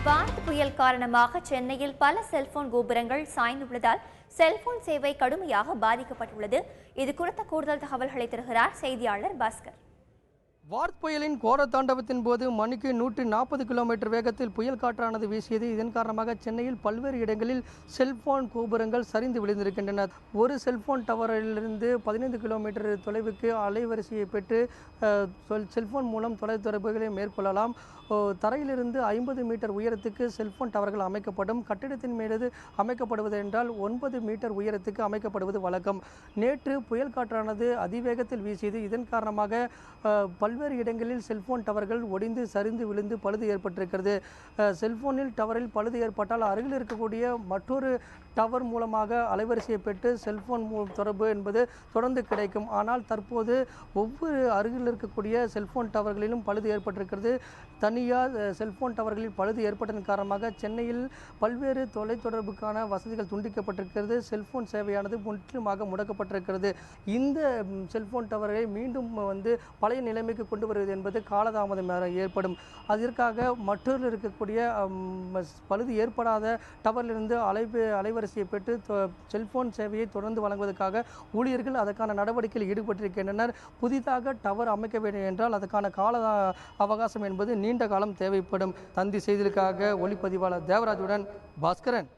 வார்த் புயல் காரணமாக சென்னையில் பல செல்போன் கோபுரங்கள் சாய்ந்துள்ளதால் செல்போன் சேவை கடுமையாக பாதிக்கப்பட்டுள்ளது. இது குறித்த கூடுதல் தகவல்களை தருகிறார் செய்தியாளர் பாஸ்கர். வார்த் புயலின் கோர தாண்டவத்தின் போது மணிக்கு 140 கிலோமீட்டர் வேகத்தில் புயல் காற்றானது வீசியது. இதன் காரணமாக சென்னையில் பல்வேறு இடங்களில் செல்போன் கோபுரங்கள் சரிந்து விழுந்திருக்கின்றன. ஒரு செல்போன் டவரிலிருந்து 15 கிலோமீட்டர் தொலைவுக்கு அலைவரிசையை பெற்று செல்போன் மூலம் தொலைத்தொடர்புகளை மேற்கொள்ளலாம். தரையிலிருந்து 50 மீட்டர் உயரத்துக்கு செல்போன் டவர்கள் அமைக்கப்படும். கட்டிடத்தின் மீது அமைக்கப்படுவது என்றால் 9 மீட்டர் உயரத்துக்கு அமைக்கப்படுவது வழக்கம். நேற்று புயல் காற்றானது அதிவேகத்தில் வீசியது. இதன் காரணமாக பல்வேறு இடங்களில் செல்போன் டவர்கள் ஒடிந்து சரிந்து விழுந்து பழுது ஏற்பட்டிருக்கிறது. செல்போனில் டவரில் பழுது ஏற்பட்டால் அருகில் இருக்கக்கூடிய மற்றொரு டவர் மூலமாக அலைவரிசையை பெற்று செல்போன் தொடர்பு என்பது தொடர்ந்து கிடைக்கும். ஆனால் தற்போது ஒவ்வொரு அருகில் இருக்கக்கூடிய செல்போன் டவர்களிலும் பழுது ஏற்பட்டிருக்கிறது. தனியார் செல்போன் டவர்களில் பழுது ஏற்பட்டதன் காரணமாக சென்னையில் பல்வேறு தொலைத்தொடர்புக்கான வசதிகள் துண்டிக்கப்பட்டிருக்கிறது. செல்போன் சேவையானது முற்றிலுமாக முடக்கப்பட்டிருக்கிறது. இந்த செல்போன் டவர்களை மீண்டும் பழைய நிலைமைக்கு கொண்டு வருவது என்பது காலதாமதம் ஏற்படும். அதற்காக மற்றொரு இருக்கக்கூடிய பழுது ஏற்படாத டவரிலிருந்து அலைவரிசையை பெற்று செல்போன் சேவையை தொடர்ந்து வழங்குவதற்காக ஊழியர்கள் அதற்கான நடவடிக்கையில் ஈடுபட்டிருக்கின்றனர். புதிதாக டவர் அமைக்க வேண்டும் என்றால் அதற்கான கால அவகாசம் என்பது நீண்ட காலம் தேவைப்படும். தந்தி செய்திகளுக்காக ஒளிப்பதிவாளர் தேவராஜுடன் பாஸ்கரன்.